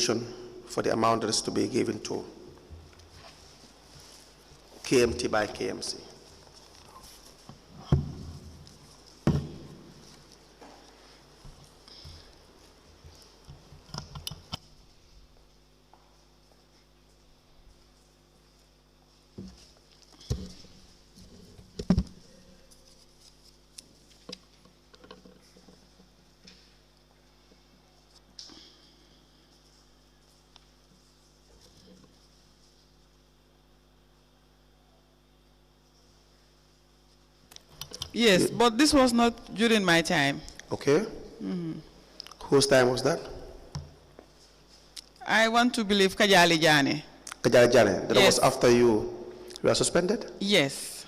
resolution for the amount that is to be given to KMT by KMC. Yes, but this was not during my time. Okay. Whose time was that? I want to believe Kajali Jane. Kajali Jane. That Yes. was after you were suspended? Yes.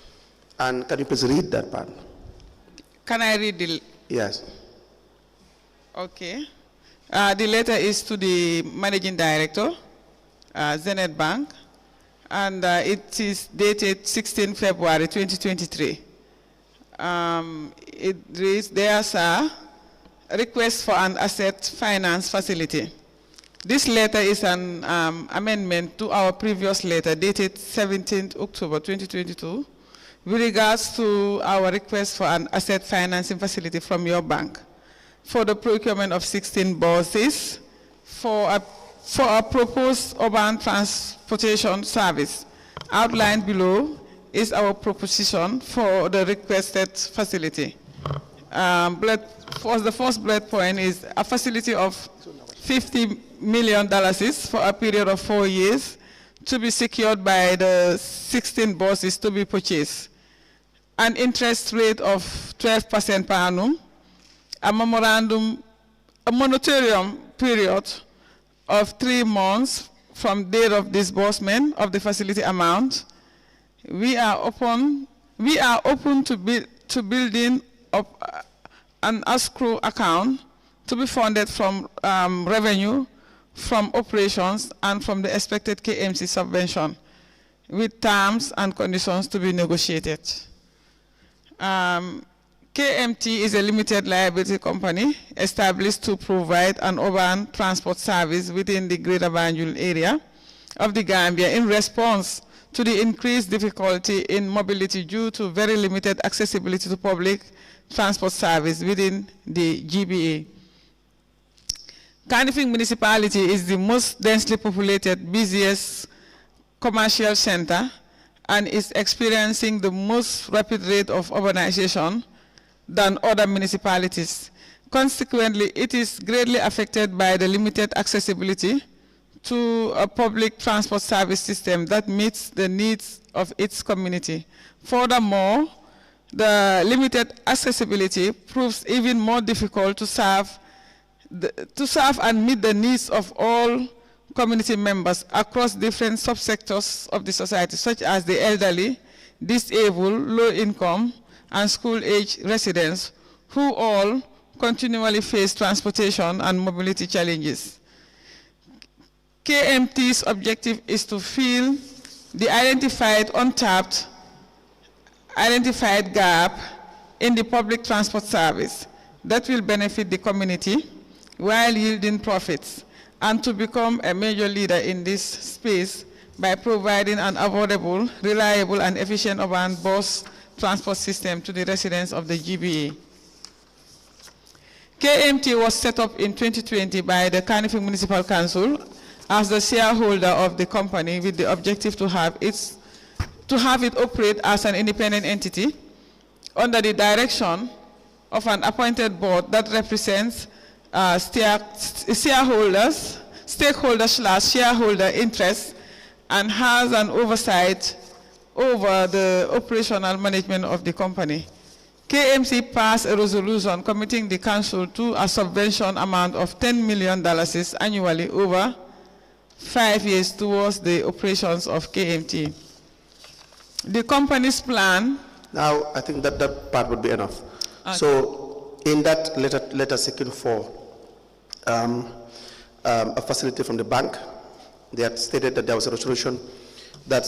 And can you please read that part? Can I read the... Yes. Okay. The letter is to the Managing Director, Zenith Bank, and it is dated 16 February 2023. It reads, there's a request for an asset finance facility. This letter is an amendment to our previous letter dated 17th October 2022 with regards to our request for an asset financing facility from your bank for the procurement of 16 buses for a proposed urban transportation service. Outlined below is our proposition for the requested facility. The first bullet point is a facility of $50 million for a period of 4 years to be secured by the 16 buses to be purchased. An interest rate of 12% per annum, a moratorium period of 3 months from date of disbursement of the facility amount. We are open to building up an escrow account to be funded from revenue, from operations, and from the expected KMC subvention, with terms and conditions to be negotiated. KMT is a limited liability company established to provide an urban transport service within the Greater Banjul area of the Gambia in response to the increased difficulty in mobility due to very limited accessibility to public transport service within the GBA. Kanifing municipality is the most densely populated, busiest commercial center and is experiencing the most rapid rate of urbanization than other municipalities. Consequently, it is greatly affected by the limited accessibility to a public transport service system that meets the needs of its community. Furthermore, the limited accessibility proves even more difficult to serve and meet the needs of all community members across different subsectors of the society, such as the elderly, disabled, low-income, and school-age residents, who all continually face transportation and mobility challenges. KMT's objective is to fill the identified gap in the public transport service that will benefit the community while yielding profits, and to become a major leader in this space by providing an affordable, reliable, and efficient urban bus transport system to the residents of the GBA. KMT was set up in 2020 by the Kanifing Municipal Council as the shareholder of the company with the objective to have it operate as an independent entity under the direction of an appointed board that represents stakeholder interests and has an oversight over the operational management of the company. KMC passed a resolution committing the council to a subvention amount of $10 million annually over 5 years towards the operations of KMT. The company's plan... Now, I think that part would be enough. Okay. So, in that letter seeking for a facility from the bank, they had stated that there was a resolution that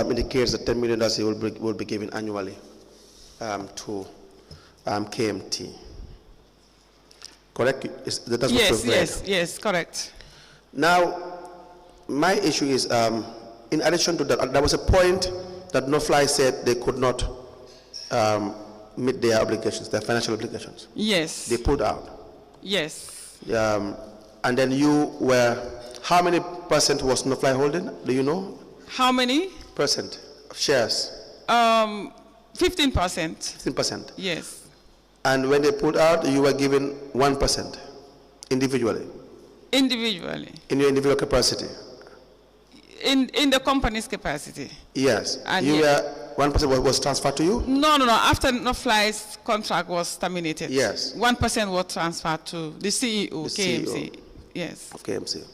indicates that $10 million will be given annually to KMT. Correct? Yes, correct. Now, my issue is, in addition to that, there was a point that No-Fly said they could not meet their obligations, their financial obligations. Yes. They pulled out. Yes. And then you were, how many percent was No-Fly holding? Do you know? How many? Percent of shares? 15%. 15%. Yes. And when they pulled out, you were given 1% individually? Individually. In your individual capacity? In the company's capacity. Yes. And you yes. were, 1% was transferred to you? No. After No-Fly's contract was terminated. Yes. 1% was transferred to the CEO, KMC. CEO. Yes. Of KMC.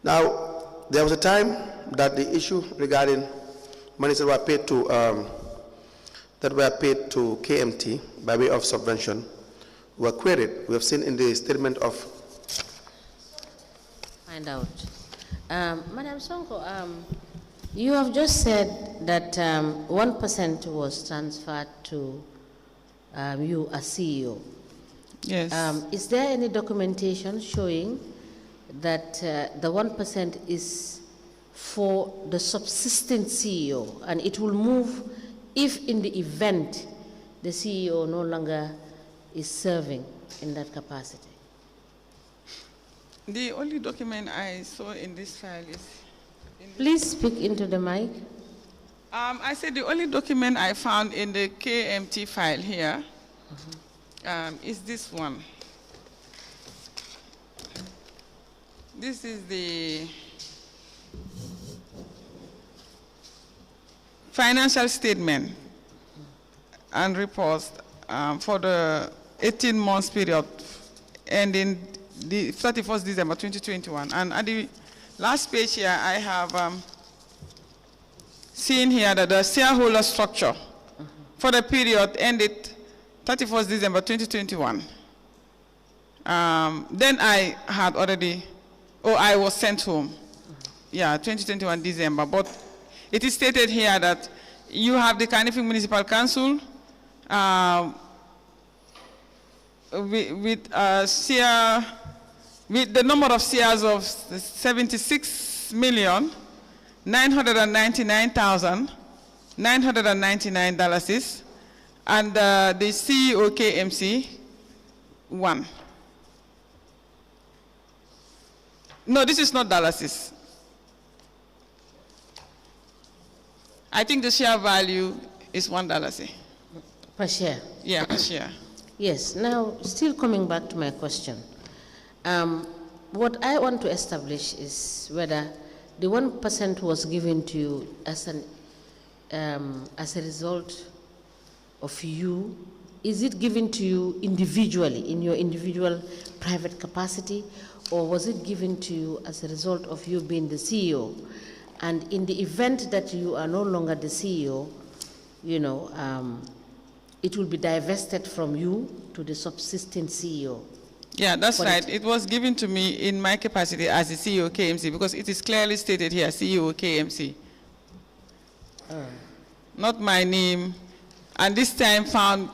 Now, there was a time that the issue regarding monies that were paid to KMT by way of subvention were queried. We have seen in the statement of. Find out. Madam Sonko, you have just said that 1% was transferred to you as CEO. Yes. Is there any documentation showing that the 1% is for the subsistent CEO and it will move if in the event the CEO no longer is serving in that capacity? The only document I saw in this file is... Please speak into the mic. I said the only document I found in the KMT file here is this one. This is the financial statement and reports for the 18 months period ending the 31st December 2021. And at the last page here, I have seen here that the shareholder structure for the period ended 31st December 2021. Then I had already, I was sent home. Yeah, 2021 December. But it is stated here that you have the Kanifing Municipal Council with the number of shares of 76,999,999 and the CEO KMC 1. No, this is not dollars. I think the share value is $1. Per share? Yeah, per share. Yes. Now, still coming back to my question. What I want to establish is whether the 1% was given to you as a result of you. Is it given to you individually, in your individual private capacity, or was it given to you as a result of you being the CEO? And in the event that you are no longer the CEO, you know, it will be divested from you to the subsistent CEO. Yeah, that's right. It was given to me in my capacity as the CEO KMC because it is clearly stated here, CEO KMC. Not my name. And this time found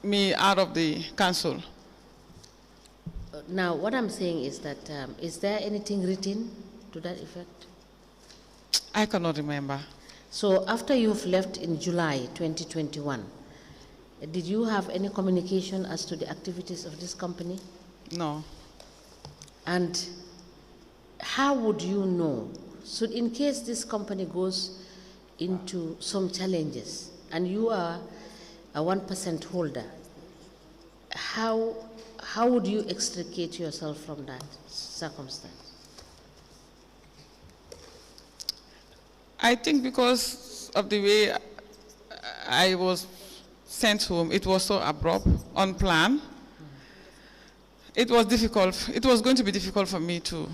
me out of the council. Now, what I'm saying is that, is there anything written to that effect? I cannot remember. So after you've left in July 2021, did you have any communication as to the activities of this company? No. And how would you know? So in case this company goes into some challenges and you are a 1% holder, how would you extricate yourself from that circumstance? I think because of the way I was sent home, it was so abrupt, unplanned. It was difficult. It was going to be difficult for me to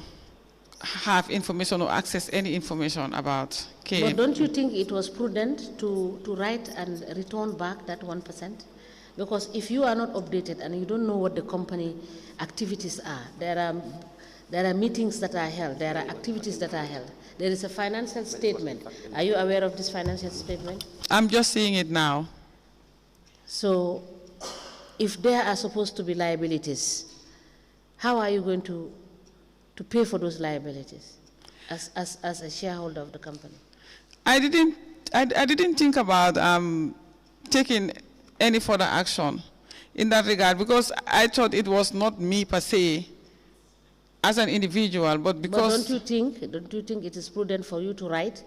have information or access any information about KM. But don't you think it was prudent to write and return back that 1%? Because if you are not updated and you don't know what the company activities are, there are meetings that are held, there are activities that are held. There is a financial statement. Are you aware of this financial statement? I'm just seeing it now. So if there are supposed to be liabilities, how are you going to to pay for those liabilities as a shareholder of the company? I didn't think about taking any further action in that regard, because I thought it was not me per se as an individual, but because... But don't you think it is prudent for you to write,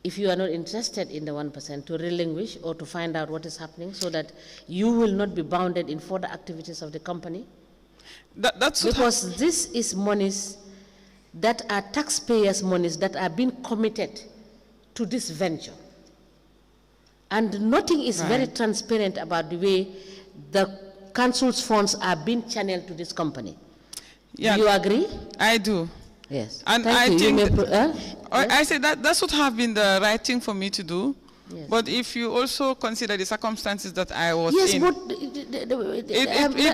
if you are not interested in the 1%, to relinquish or to find out what is happening so that you will not be bounded in further activities of the company? Because this is monies that are taxpayers' monies that are being committed to this venture. And nothing is very transparent about the way the council's funds are being channeled to this company. Yeah, do you agree? I do. Yes. And Thank I think yes? I say that should have been the right thing for me to do. Yes. But if you also consider the circumstances that I was in. Yes, but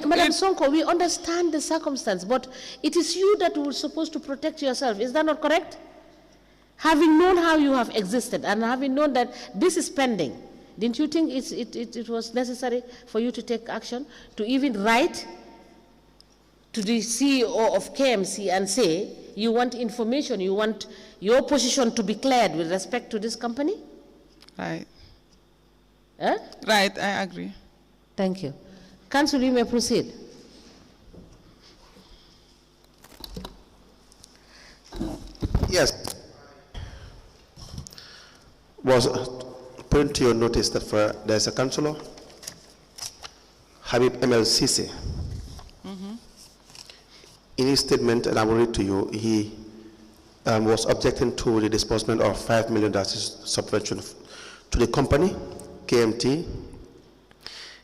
Madam Sonko, we understand the circumstance, but it is you that were supposed to protect yourself. Is that not correct? Having known how you have existed and having known that this is pending, didn't you think it was necessary for you to take action, to even write to the CEO of KMC and say, you want information, you want your position to be cleared with respect to this company? Right. Huh? Right, I agree. Thank you. Council, you may proceed. Yes. Was put to your notice that there's a councillor, Habib ML Sisi. In his statement, and I will read to you, he was objecting to the disbursement of $5 million subvention to the company, KMT.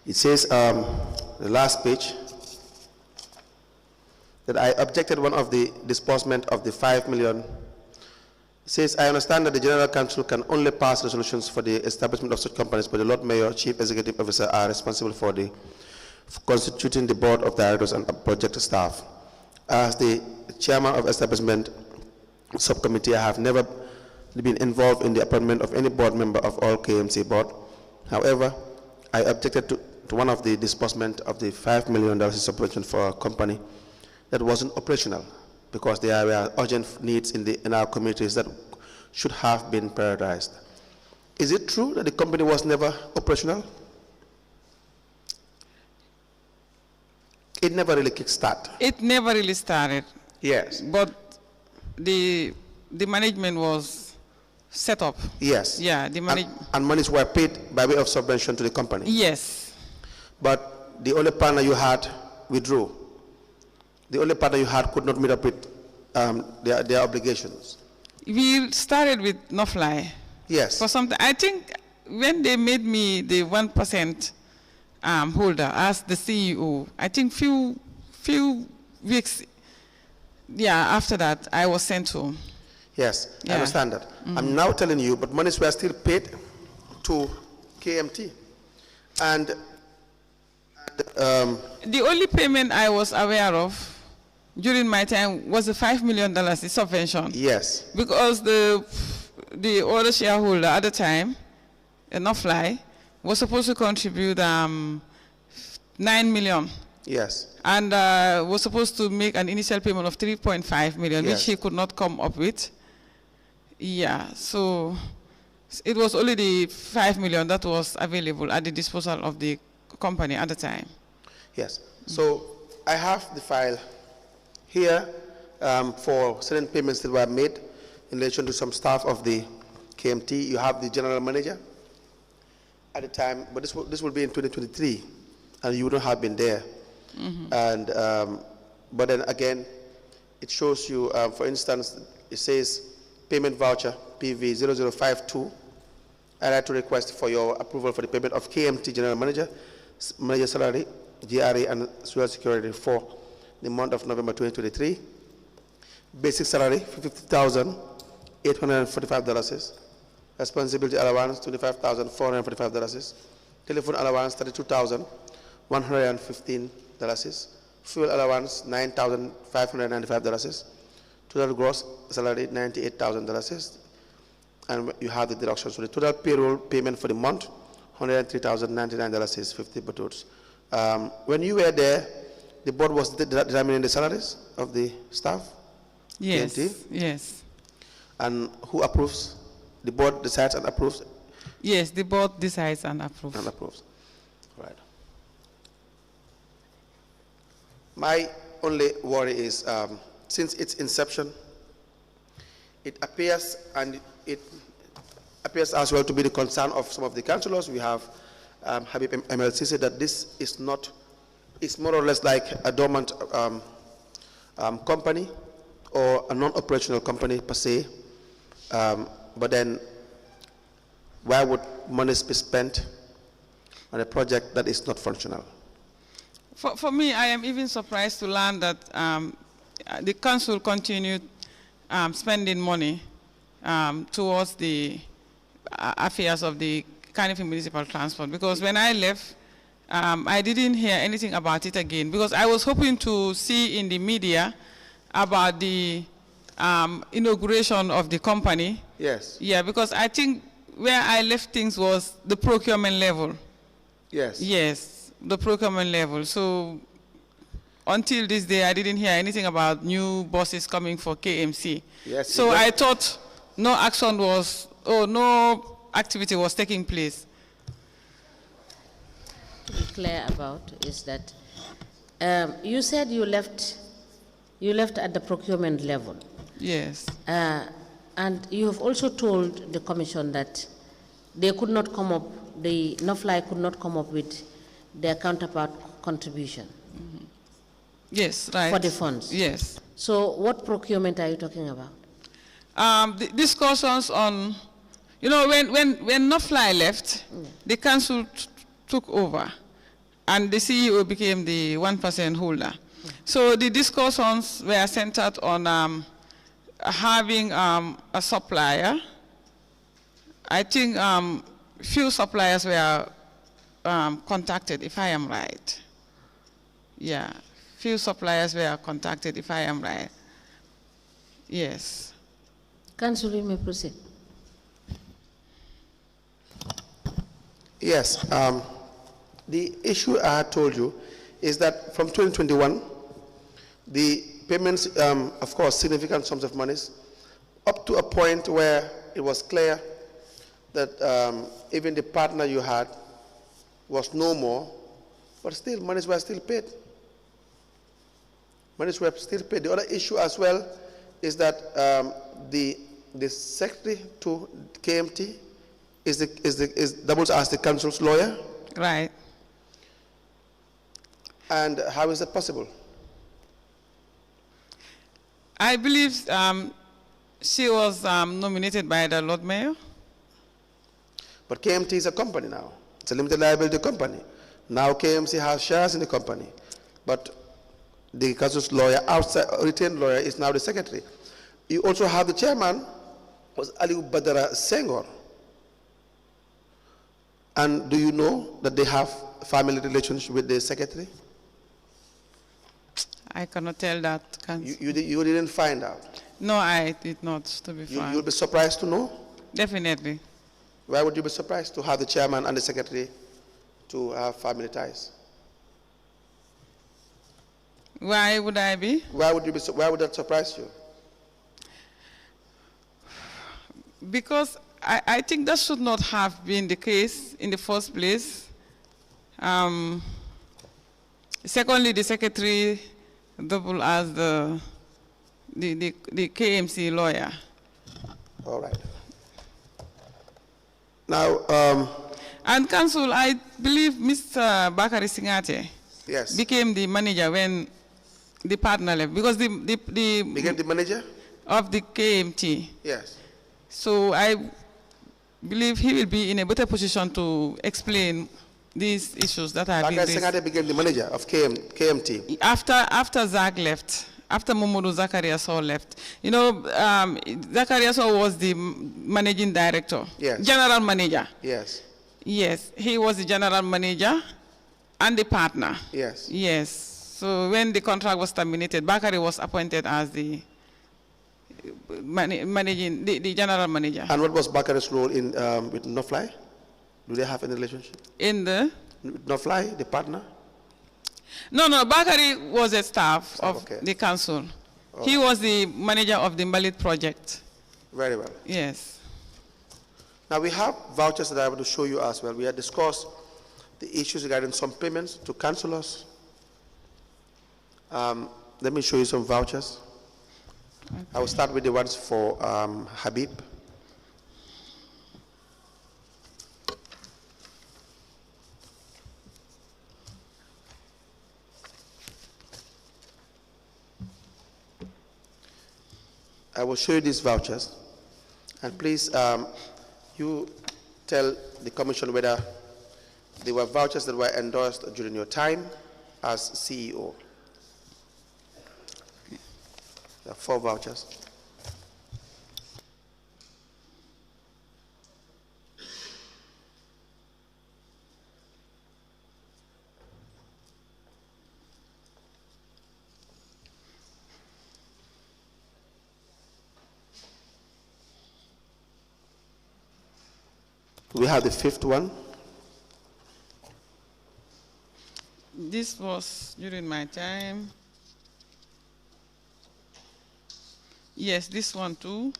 It says, the last page, that I objected one of the disbursement of the $5 million. It says, I understand that the General Council can only pass resolutions for the establishment of such companies, but the Lord Mayor, Chief Executive Officer are responsible for constituting the board of directors and project staff. As the chairman of establishment subcommittee, I have never been involved in the appointment of any board member of all KMC board. However, I objected to one of the disbursement of the $5 million subvention for a company that wasn't operational, because there were urgent needs in our communities that should have been prioritized. Is it true that the company was never operational? It never really kick-started. It never really started. Yes. But the management was set up. Yes. Yeah, the and monies were paid by way of subvention to the company. Yes. But the only partner you had withdrew. The only partner you had could not meet up with their obligations. We started with no fly. Yes. For something, I think when they made me the 1% holder as the CEO, I think few weeks, after that, I was sent home. Yes, I understand that. I'm now telling you, but monies were still paid to KMT. And the only payment I was aware of during my time was the $5 million subvention. Yes. Because the other shareholder at the time, No Fly, was supposed to contribute $9 million. Yes. And was supposed to make an initial payment of $3.5 million, which he could not come up with. Yeah, so it was only the $5 million that was available at the disposal of the company at the time. Yes. So I have the file here for certain payments that were made in relation to some staff of the KMT. You have the general manager at the time, but this will be in 2023, and you wouldn't have been there. And but then again, it shows you, for instance, it says payment voucher PV 0052. I'd like to request for your approval for the payment of KMT general manager salary, GRA, and social security for the month of November 2023. Basic salary $50,845. Responsibility allowance $25,445. Telephone allowance $32,115. Fuel allowance $9,595. Total gross salary $98,000. And you have the deductions. So the total payroll payment for the month $103,099 50 batuts. When you were there, the board was determining the salaries of the staff? Yes. KMT? Yes. And who approves? The board decides and approves? Yes, the board decides and approves. And approves. Right. My only worry is, since its inception, it appears as well to be the concern of some of the councillors. We have Habib MLC said that this is not, it's more or less like a dormant company or a non-operational company per se. But then, why would monies be spent on a project that is not functional? For me, I am even surprised to learn that the council continued spending money towards the affairs of the Carnifing Municipal Transport, because when I left, I didn't hear anything about it again, because I was hoping to see in the media about the inauguration of the company. Yes. Yeah, because I think where I left things was the procurement level. Yes. Yes, the procurement level. So until this day, I didn't hear anything about new buses coming for KMC. Yes. So I thought no action was, or no activity was taking place. To be clear about is that you said you left at the procurement level. Yes. And you have also told the commission that they could not come up, the NOFLI could not come up with their counterpart contribution. Mm-hmm. Yes, right. For the funds. Yes. So what procurement are you talking about? The discussions on, you know, when NOFLI left, the council took over, and the CEO became the 1% holder. So the discussions were centered on having a supplier. I think few suppliers were contacted, if I am right. Yeah, few suppliers were contacted, if I am right. Yes. Council, you may proceed. Yes. The issue I had told you is that from 2021, the payments, of course, significant sums of monies, up to a point where it was clear that even the partner you had was no more, but still, monies were still paid. Monies were still paid. The other issue as well is that the secretary to KMT doubles as the council's lawyer. Right. And how is that possible? I believe she was nominated by the Lord Mayor. But KMT is a company now. It's a limited liability company. Now KMC has shares in the company. But the council's lawyer, outside retained lawyer, is now the secretary. You also have the chairman, was Aliu Badara Senghor. And do you know that they have family relations with the secretary? I cannot tell that. You didn't find out? No, I did not, to be frank. You'll be surprised to know? Definitely. Why would you be surprised to have the chairman and the secretary to have family ties? Why would I be? Why would that surprise you? Because I think that should not have been the case in the first place. Secondly, the secretary double as the KMC lawyer. All right. Now, and council, I believe Mr. Bakari Singate yes, became the manager when the partner left, because became the manager of the KMT. Yes. So I believe he will be in a better position to explain these issues that have been raised. Bakari Singate became the manager of KMT. After Zach left, after Momodu Zakaria Sow left, you know, Zakaria Sow was the managing director, yes, general manager. Yes. Yes, he was the general manager and the partner. Yes. Yes. So when the contract was terminated, Bakari was appointed as the managing, the general manager. And what was Bakari's role in with NOFLI? Do they have any relationship? In the? NOFLI, the partner? No, Bakari was a staff of the council. He was the manager of the Mbalit project. Very well. Yes. Now we have vouchers that I want to show you as well. We have discussed the issues regarding some payments to councillors. Let me show you some vouchers. Okay. I will start with the ones for Habib. I will show you these vouchers, and please, you tell the Commission whether they were vouchers that were endorsed during your time as CEO. There are 4 vouchers. We have the 5th one. This was during my time. Yes, this one too.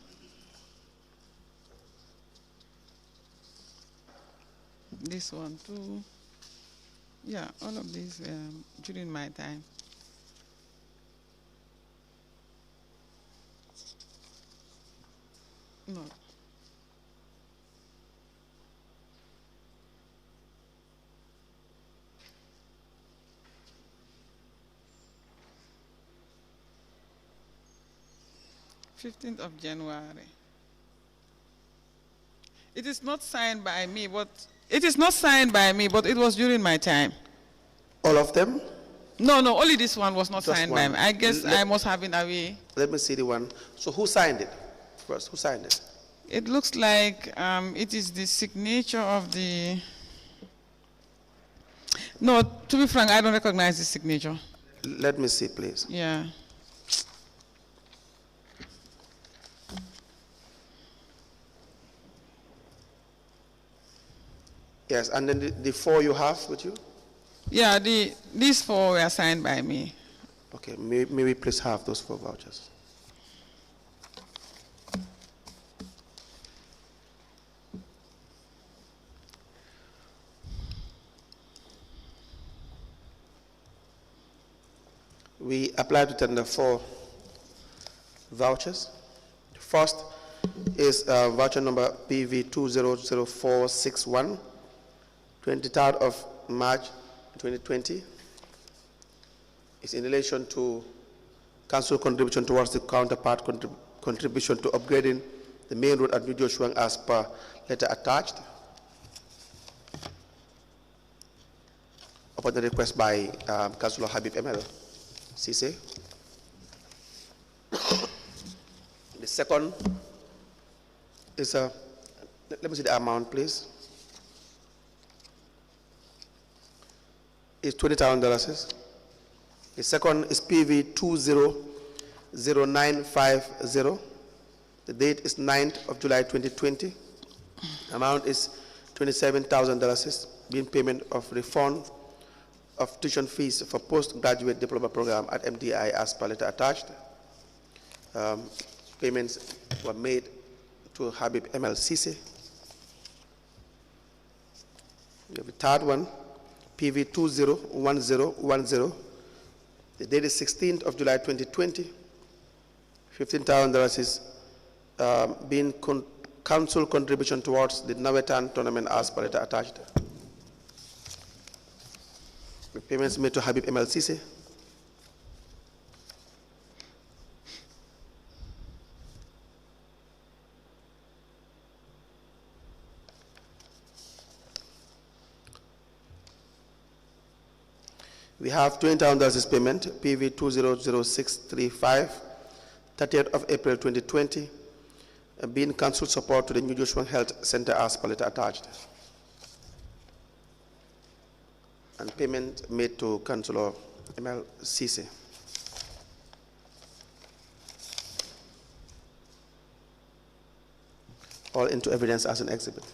This one too. Yeah, all of these during my time. No. January 15th. It is not signed by me, but it was during my time. All of them? No, only this one was not signed by me. I guess I must have been away. Let me see the one. So who signed it first? Who signed it? It looks like it is the signature of the... No, to be frank, I don't recognize the signature. Let me see, please. Yeah. Yes, and then the 4 you have with you? Yeah, these 4 were signed by me. Okay, may we please have those 4 vouchers? We apply to tender 4 vouchers. The first is voucher number PV 200461, 23rd of March 2020. It's in relation to council contribution towards the counterpart contribution to upgrading the main road at New Joshua as per letter attached. Upon the request by Councillor Habib ML Cisse. The second is let me see the amount, please. It's $20,000. The second is PV 200950. The date is 9th of July 2020. Amount is $27,000, being payment of refund of tuition fees for postgraduate diploma program at MDI as per letter attached. Payments were made to Habib ML Cisse. We have the third one, PV 201010. The date is 16th of July 2020. $15,000 is being council contribution towards the Nawetan tournament as per letter attached. The payments made to Habib ML Cisse. We have $20,000 payment, PV 200635, 30th of April 2020, being council support to the New Joshua Health Center as per letter attached. And payment made to Councillor ML Cisse. All into evidence as an exhibit.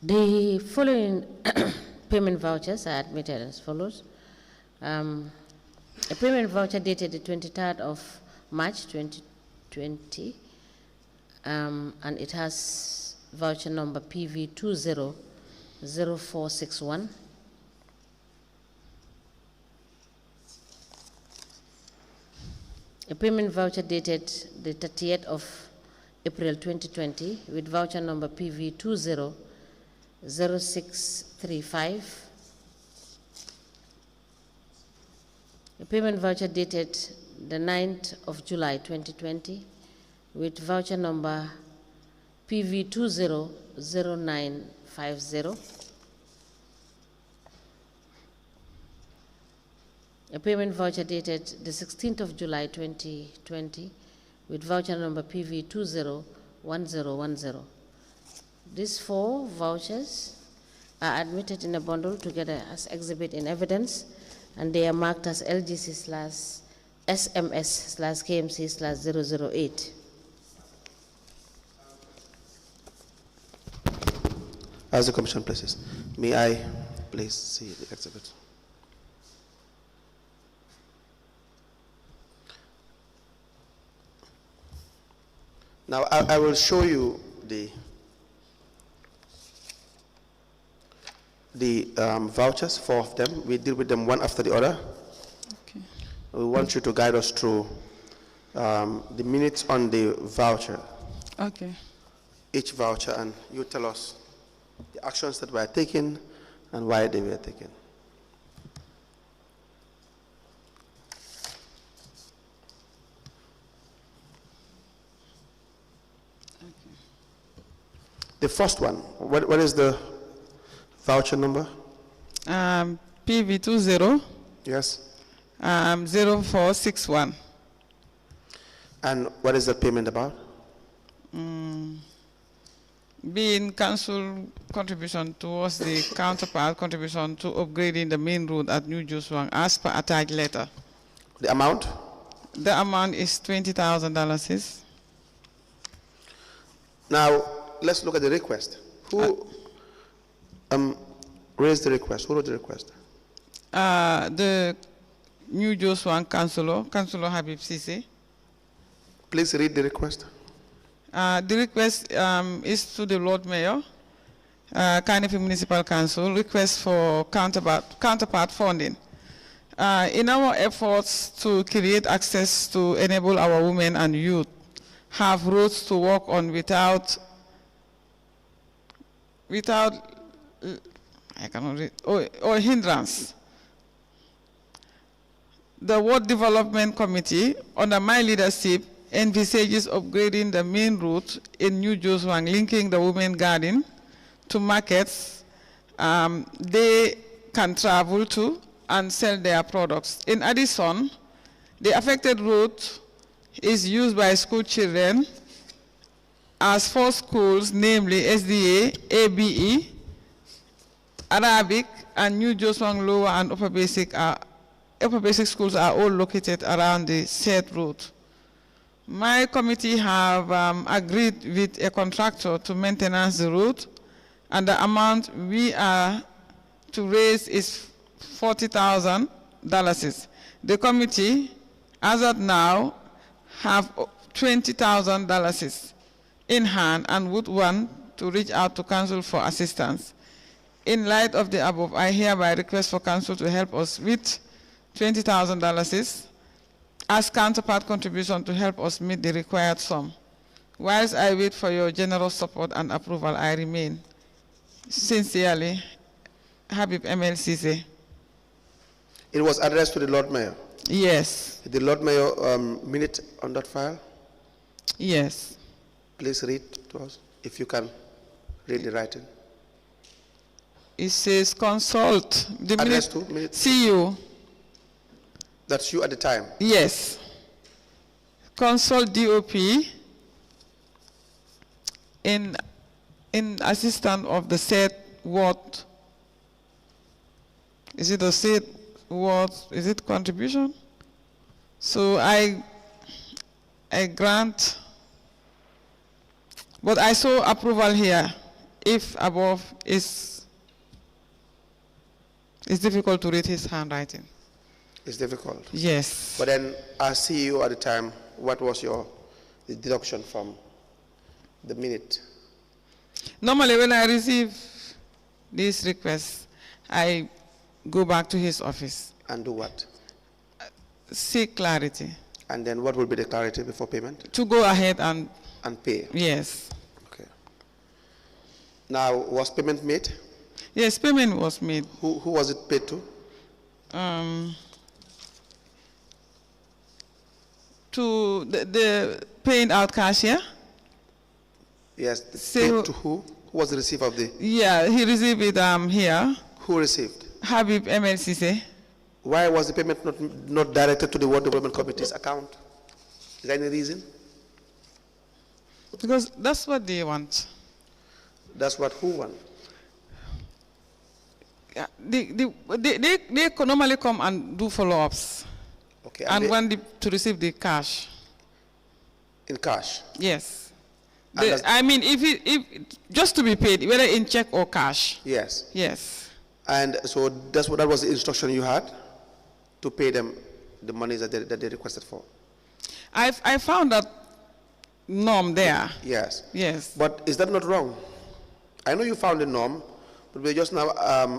The following payment vouchers are admitted as follows. A payment voucher dated the 23rd of March 2020, and it has voucher number PV200461. A payment voucher dated the 30th of April 2020 with voucher number PV200635. A payment voucher dated the 9th of July 2020 with voucher number PV200950. A payment voucher dated the 16th of July 2020 with voucher number PV201010. These 4 vouchers are admitted in a bundle together as exhibit in evidence, and they are marked as LGC/SMS/KMC/008. As the Commission places, may I please see the exhibit? Now I will show you the vouchers, 4 of them. We deal with them one after the other. Okay. We want you to guide us through the minutes on the voucher. Okay. Each voucher, and you tell us the actions that were taken and why they were taken. The first one, what is the voucher number? PV20. Yes. 0461. And what is the payment about? Being council contribution towards the counterpart contribution to upgrading the main road at New Joshua as per attached letter. The amount? The amount is $20,000. Now, let's look at the request. Who raised the request? Who wrote the request? The New Joshua Councilor Habib Sisi. Please read the request. The request is to the Lord Mayor, Carnegie Municipal Council, request for counterpart funding. In our efforts to create access to enable our women and youth have roads to walk on without I cannot read, or hindrance. The Ward Development Committee, under my leadership, envisages upgrading the main route in New Joshua, linking the women garden to markets they can travel to and sell their products. In addition, the affected route is used by school children as 4 schools, namely SDA, ABE, Arabic, and New Joshua Lower and Upper Basic schools are all located around the said route. My committee have agreed with a contractor to maintenance the route, and the amount we are to raise is $40,000. The committee, as of now, have $20,000 in hand and would want to reach out to council for assistance. In light of the above, I hereby request for council to help us with $20,000 as counterpart contribution to help us meet the required sum. Whilst I wait for your generous support and approval, I remain sincerely Habib MLCC. It was addressed to the Lord Mayor? Yes. The Lord Mayor minute on that file? Yes. Please read to us, if you can read the writing. It says consult. The Address to minute. See you. That's you at the time? Yes. Consult DOP in assistant of the said ward. Is it a said ward? Is it contribution? So I grant, but I saw approval here if above is difficult to read his handwriting. It's difficult. Yes. But then, as CEO at the time, what was the deduction from the minute? Normally, when I receive these requests, I go back to his office. And do what? Seek clarity. And then what will be the clarity before payment? To go ahead and pay? Yes. Okay. Now, was payment made? Yes, payment was made. Who was it paid to? To the paying out cashier. Yes, paid to who? Who was the receiver of the? Yeah, he received it here. Who received? Habib MLCC. Why was the payment not directed to the World Development Committee's account? Is there any reason? Because that's what they want. That's what who want? Yeah, they normally come and do follow-ups. Okay. And want to receive the cash. In cash? Yes. I mean, if just to be paid, whether in check or cash. Yes. Yes. And so that was the instruction you had to pay them the monies that they requested for. I found that norm there. Yes. Yes. But is that not wrong? I know you found the norm, but we're just now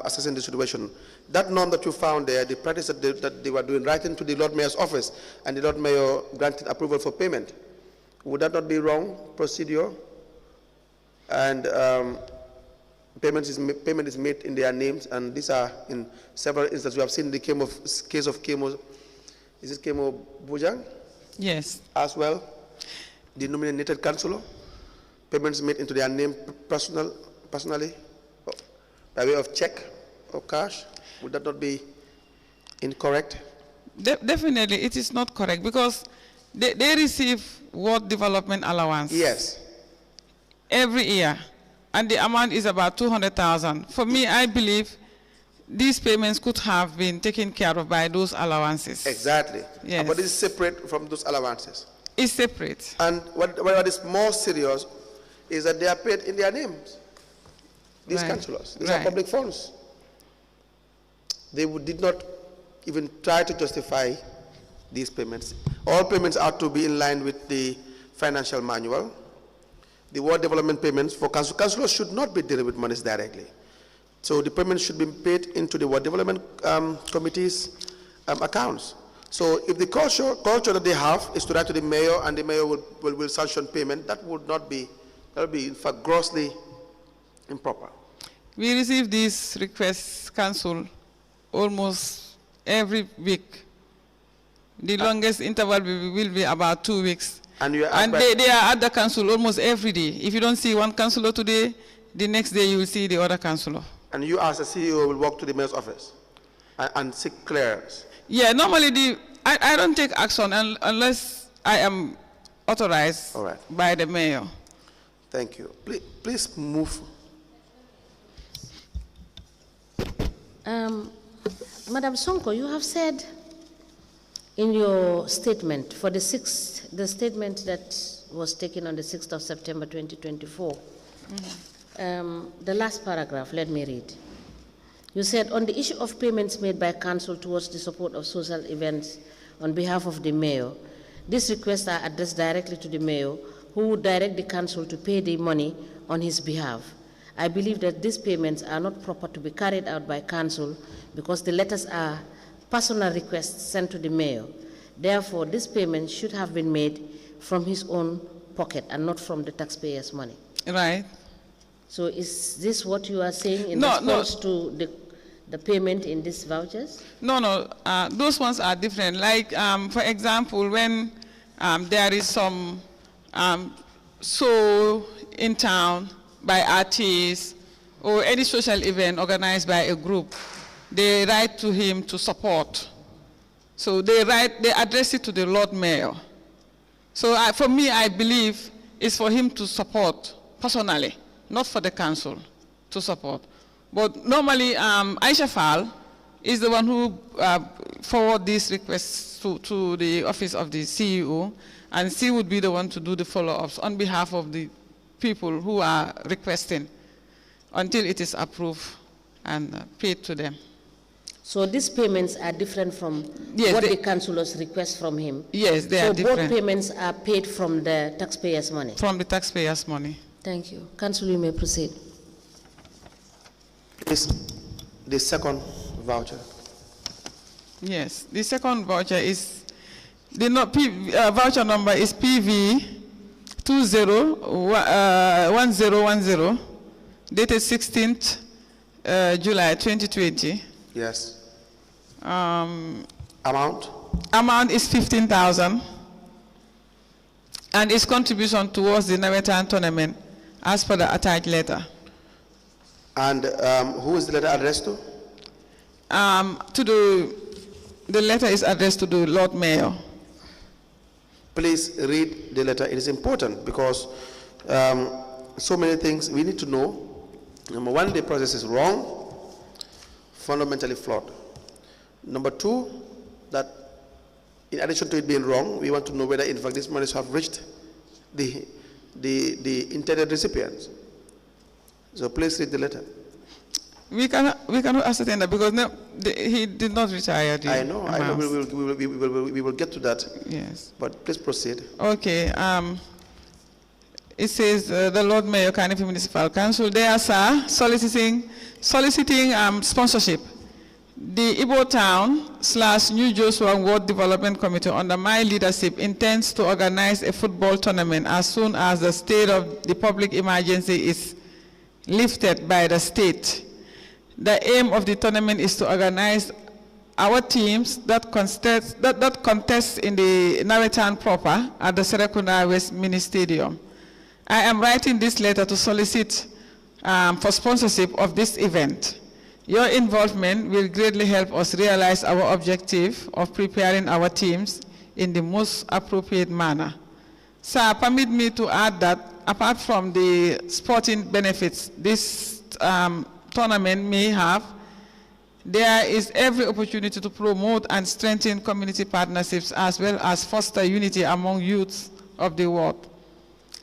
assessing the situation. That norm that you found there, the practice that they were doing, writing to the Lord Mayor's office, and the Lord Mayor granted approval for payment, would that not be wrong procedure? And payment is made in their names, and these are in several instances. We have seen the case of Kemo, is it Kemo Bujang? Yes. As well, the nominated councillor, payments made into their name personally, by way of check or cash. Would that not be incorrect? Definitely, it is not correct because they receive World Development Allowance. Yes. Every year, and the amount is about 200,000. For me, I believe these payments could have been taken care of by those allowances. Exactly. Yes. But it's separate from those allowances. It's separate. And what is more serious is that they are paid in their names. These councillors, these are public funds. They did not even try to justify these payments. All payments are to be in line with the financial manual. The World Development payments for councillors should not be dealing with monies directly. So the payments should be paid into the World Development Committee's accounts. So if the culture that they have is to write to the mayor and the mayor will sanction payment, that would be in fact grossly improper. We receive these requests, council, almost every week. The longest interval will be about 2 weeks. And they are at the council almost every day. If you don't see one councillor today, the next day you will see the other councillor. And you as a CEO will walk to the mayor's office and seek clearance? Yeah, normally I don't take action unless I am authorized by the mayor. Thank you. Please move. Madam Sonko, you have said in your statement for the statement that was taken on the 6th of September 2024, the last paragraph, let me read. You said, on the issue of payments made by council towards the support of social events on behalf of the mayor, these requests are addressed directly to the mayor, who would direct the council to pay the money on his behalf. I believe that these payments are not proper to be carried out by council because the letters are personal requests sent to the mayor. Therefore, this payment should have been made from his own pocket and not from the taxpayers' money. Right. So is this what you are saying in response to the payment in these vouchers? No, those ones are different. Like, for example, when there is some show in town by artists or any social event organized by a group, they write to him to support. So they address it to the Lord Mayor. So for me, I believe it's for him to support personally, not for the council to support. But normally, Aisha Fall is the one who forward these requests to the office of the CEO, and she would be the one to do the follow-ups on behalf of the people who are requesting. until it is approved and paid to them. So these payments are different from Yes, what the councillors request from him? Yes, they are different. So both payments are paid from the taxpayers' money? From the taxpayers' money. Thank you. Councillor, you may proceed. Please, the second voucher. Yes, the second voucher is, the voucher number is PV 201010, dated 16th July 2020. Yes. Amount is 15,000, and its contribution towards the Nawetan tournament as per the attached letter. And who is the letter addressed to? The letter is addressed to the Lord Mayor. Please read the letter. It is important because so many things we need to know. Number one, the process is wrong, fundamentally flawed. Number two, that in addition to it being wrong, we want to know whether in fact these monies have reached the intended recipients. So please read the letter. We cannot ascertain that because he did not retire. I know. We will get to that. Yes. But please proceed. Okay. It says the Lord Mayor, Carnegie Municipal Council, they are, sir, soliciting sponsorship. The Igbo Town / New Joshua Ward Development Committee under my leadership intends to organize a football tournament as soon as the state of the public emergency is lifted by the state. The aim of the tournament is to organize our teams that contest in the Nawetan proper at the Serekunda West Mini Stadium. I am writing this letter to solicit for sponsorship of this event. Your involvement will greatly help us realize our objective of preparing our teams in the most appropriate manner. Sir, permit me to add that apart from the sporting benefits this tournament may have, there is every opportunity to promote and strengthen community partnerships as well as foster unity among youths of the world.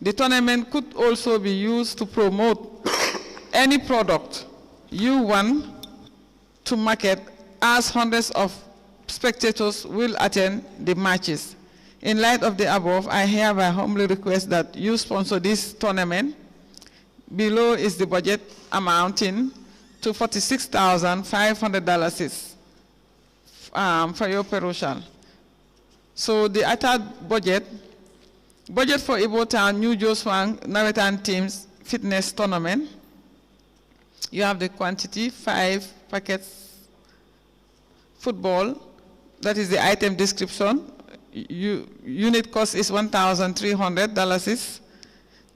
The tournament could also be used to promote any product you want to market, as hundreds of spectators will attend the matches. In light of the above, I hereby humbly request that you sponsor this tournament. Below is the budget amounting to $46,500 for your operation. So the attached budget for Igbo Town New Joshua Nawetan teams fitness tournament. You have the quantity, 5 packets football. That is the item description. Unit cost is $1,300.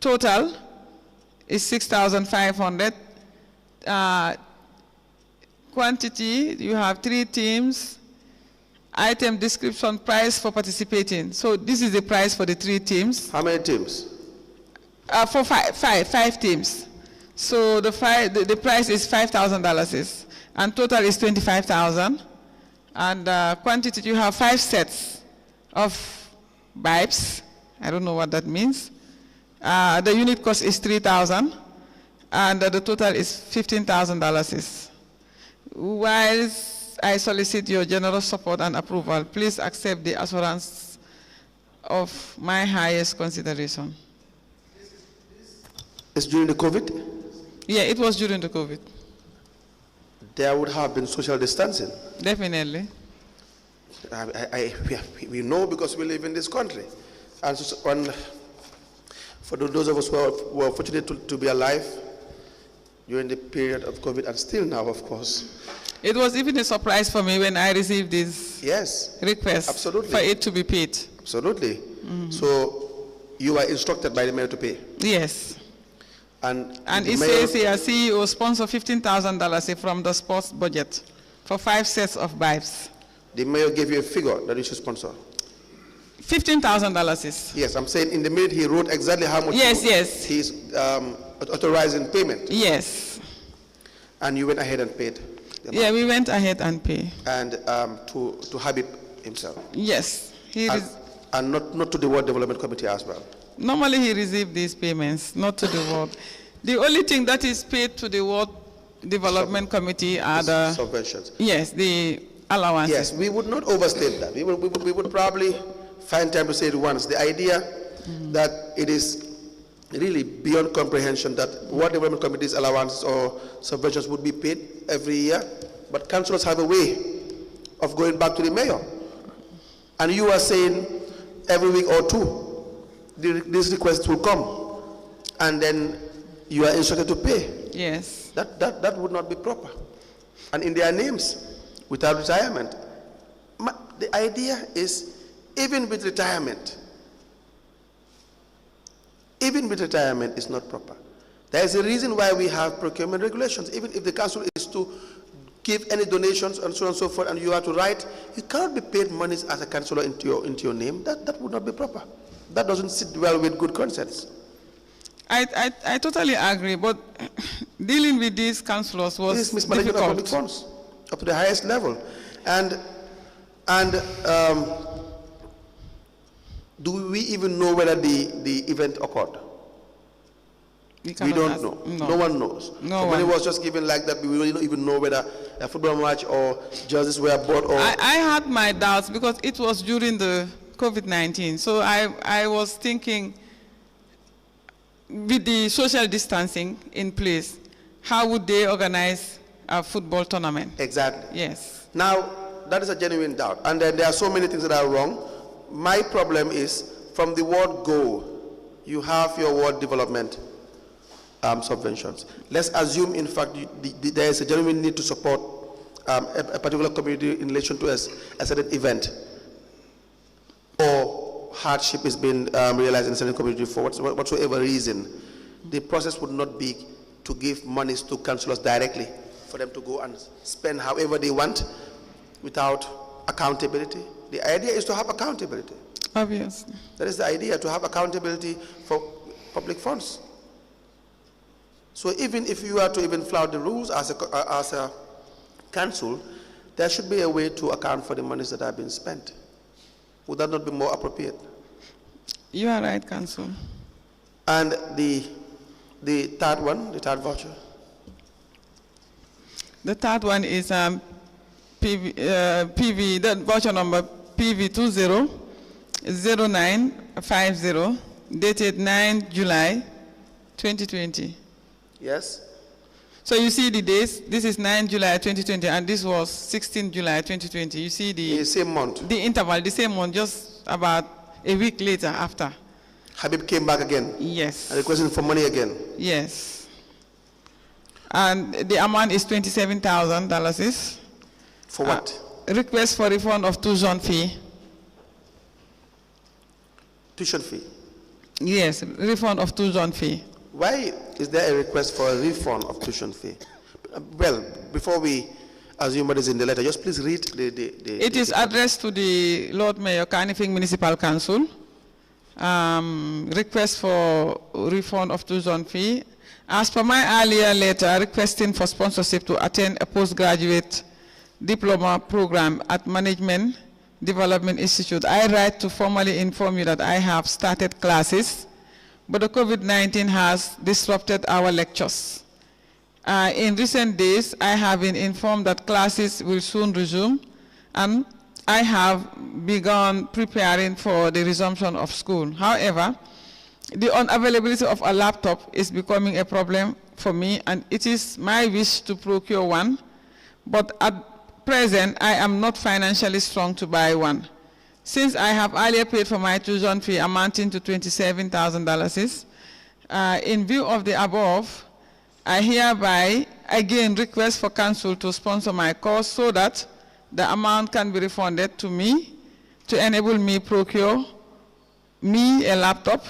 Total is $6,500. Quantity, you have 3 teams. Item description, price for participating. So this is the price for the 3 teams. How many teams? For five teams. So the price is $5,000, and total is $25,000. And quantity, you have 5 sets of bibes. I don't know what that means. The unit cost is $3,000, and the total is $15,000. Whilst I solicit your generous support and approval, please accept the assurance of my highest consideration. It's during the COVID? Yeah, it was during the COVID. There would have been social distancing. Definitely. We know because we live in this country. And for those of us who are fortunate to be alive during the period of COVID, and still now, of course. It was even a surprise for me when I received this request. Absolutely. For it to be paid. Absolutely. Mm-hmm. So you were instructed by the mayor to pay? Yes. And it says here, CEO sponsor $15,000 from the sports budget for 5 sets of bibes. The mayor gave you a figure that you should sponsor? $15,000. Yes, I'm saying in the minute he wrote exactly how much he's authorizing payment. Yes. And you went ahead and paid? Yeah, we went ahead and paid. And to Habib himself? Yes. And not to the World Development Committee as well? Normally he received these payments, not to the World. The only thing that is paid to the Ward Development Committee are the subventions. Yes, the allowances. Yes, we would not overstate that. We would probably find time to say it once. The idea that it is really beyond comprehension that Ward Development Committee's allowances or subventions would be paid every year, but councillors have a way of going back to the mayor. And you are saying every week or two, these requests will come, and then you are instructed to pay. Yes. That would not be proper. And in their names, without retirement. The idea is, even with retirement is not proper. There is a reason why we have procurement regulations. Even if the council is to give any donations and so on and so forth, and you have to write, you cannot be paid monies as a councillor into your name. That would not be proper. That doesn't sit well with good conscience. I totally agree, but dealing with these councillors was this is mismanagement of public funds up to the highest level. And do we even know whether the event occurred? We don't know. No one knows. Somebody was just given like that. We really don't even know whether a football match or jerseys were bought or... I had my doubts because it was during the COVID-19. So I was thinking, with the social distancing in place, how would they organize a football tournament? Exactly. Yes. Now, that is a genuine doubt. And then there are so many things that are wrong. My problem is, from the word go, you have your word development subventions. Let's assume, in fact, there is a genuine need to support a particular community in relation to a certain event, or hardship is being realized in a certain community for whatsoever reason. The process would not be to give monies to councillors directly for them to go and spend however they want without accountability. The idea is to have accountability. Obviously. That is the idea, to have accountability for public funds. So even if you are to even flout the rules as a council, there should be a way to account for the monies that are being spent. Would that not be more appropriate? You are right, council. And the third one, the third voucher? The third one is PV, the voucher number PV200950, dated 9 July 2020. Yes. So you see the dates. This is 9 July 2020, and this was 16 July 2020. You see the same month. The interval, the same month, just about a week later after. Habib came back again. Yes. And requesting for money again. Yes. And the amount is $27,000. For what? Request for refund of tuition fee. Tuition fee? Yes, refund of tuition fee. Why is there a request for a refund of tuition fee? Well, before we assume what is in the letter, just please read It is addressed to the Lord Mayor, Carnifing Municipal Council. Request for refund of tuition fee. As per my earlier letter requesting for sponsorship to attend a postgraduate diploma program at Management Development Institute, I write to formally inform you that I have started classes, but the COVID-19 has disrupted our lectures. In recent days, I have been informed that classes will soon resume, and I have begun preparing for the resumption of school. However, the unavailability of a laptop is becoming a problem for me, and it is my wish to procure one, but at present, I am not financially strong to buy one. Since I have earlier paid for my tuition fee amounting to $27,000, in view of the above, I hereby again request for council to sponsor my course so that the amount can be refunded to me to enable me procure me a laptop,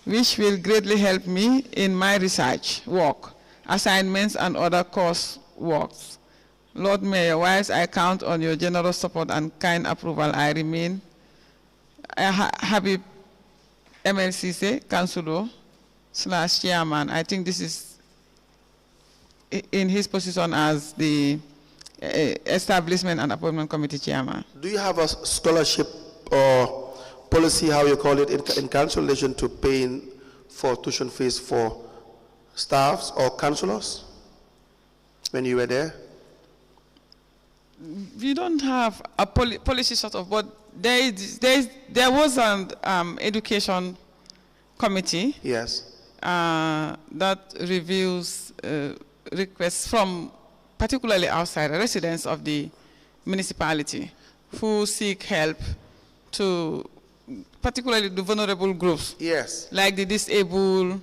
which will greatly help me in my research work, assignments, and other course works. Lord Mayor, whilst I count on your generous support and kind approval, I remain Habib MLCC Councilor / Chairman. I think this is in his position as the Establishment and Appointment Committee Chairman. Do you have a scholarship or policy, how you call it, in council relation to paying for tuition fees for staffs or councillors when you were there? We don't have a policy sort of, but there was an education committee. Yes. That reviews requests from particularly outside residents of the municipality who seek help to particularly the vulnerable groups. Yes. Like the disabled,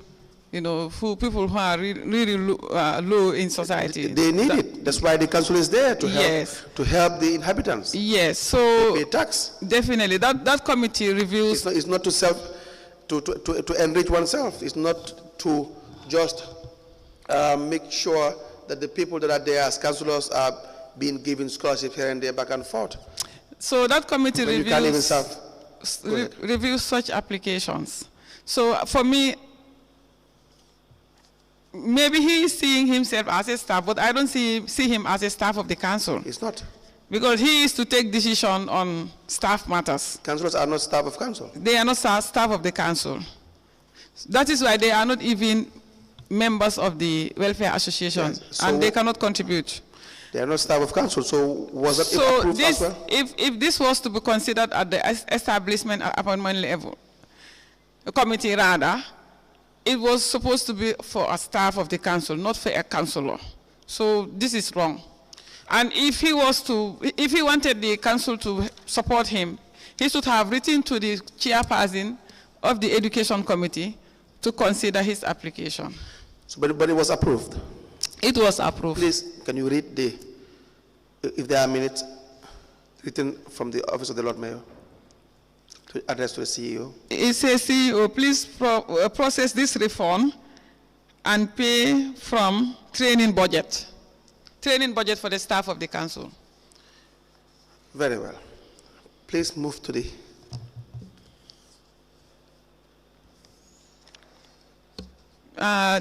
you know, people who are really low in society. They need it. That's why the council is there to help, yes, to help the inhabitants. Yes, so they pay tax. Definitely, that committee reviews. It's not to enrich oneself. It's not to just make sure that the people that are there as councillors are being given scholarships here and there, back and forth. So that committee reviews, you can't even serve. Reviews such applications. So for me, maybe he is seeing himself as a staff, but I don't see him as a staff of the council. He's not. Because he is to take decision on staff matters. Councillors are not staff of council. They are not staff of the council. That is why they are not even members of the welfare association, yes, so and they cannot contribute. They are not staff of council, so was that approved as well? If this was to be considered at the establishment appointment level, a committee rather, it was supposed to be for a staff of the council, not for a councillor. So this is wrong. And if he wanted the council to support him, he should have written to the chairperson of the education committee to consider his application. So, but it was approved? It was approved. Please, can you read if there are minutes written from the office of the Lord Mayor to address to the CEO? It says, CEO, please process this reform and pay from training budget for the staff of the council. Very well. Please move to the...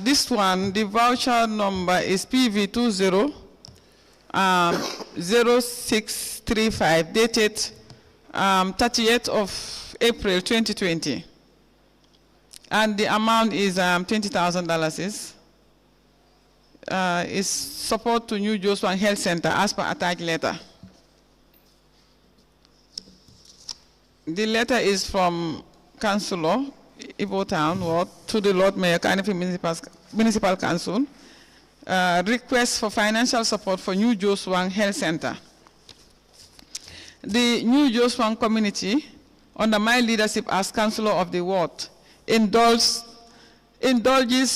This one, the voucher number is PV20 0635, dated 30th of April 2020. And the amount is $20,000. Is support to New Joshua Health Center as per attached letter. The letter is from Councillor Ibo Town Ward to the Lord Mayor, Carnegie Municipal Council. Request for financial support for New Joshua Health Center. The New Joshua community, under my leadership as Councillor of the Ward, indulges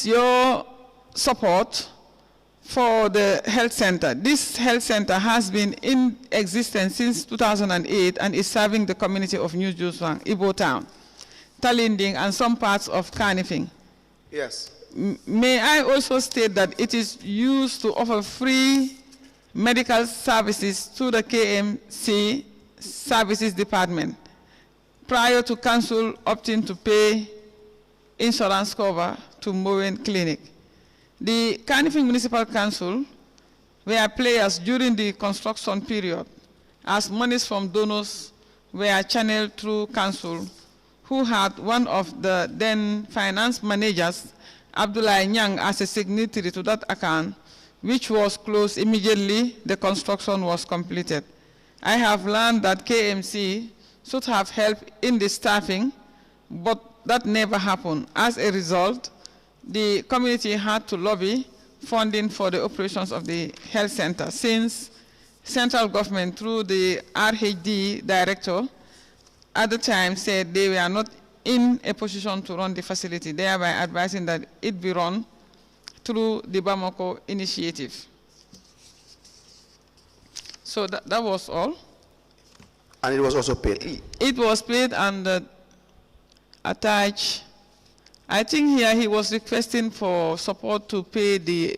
your support for the health center. This health center has been in existence since 2008 and is serving the community of New Joshua, Ibo Town, Talinding, and some parts of Carnifing. Yes. May I also state that it is used to offer free medical services to the KMC Services Department prior to council opting to pay insurance cover to Moen Clinic. The Carnifing Municipal Council were players during the construction period as monies from donors were channeled through council, who had one of the then finance managers, Abdullah Nyang, as a signatory to that account, which was closed immediately the construction was completed. I have learned that KMC should have help in the staffing, but that never happened. As a result, the community had to lobby funding for the operations of the health center, since central government through the RHD director at the time said they were not in a position to run the facility, thereby advising that it be run through the Bamako initiative. So that was all. And it was also paid? It was paid and attached. I think here he was requesting for support to pay the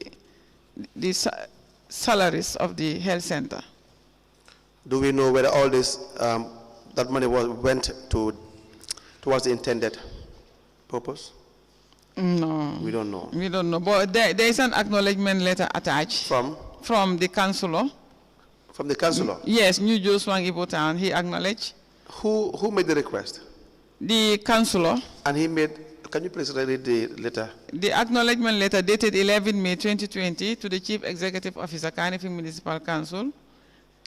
salaries of the health center. Do we know whether all this, that money went towards the intended purpose? No. We don't know. We don't know. But there is an acknowledgement letter attached. From the councillor. From the councillor? Yes, New Joshua Ibo Town. He acknowledged. Who made the request? The councillor. And he made can you please read the letter? The acknowledgement letter dated 11 May 2020 to the Chief Executive Officer, Kanifing Municipal Council.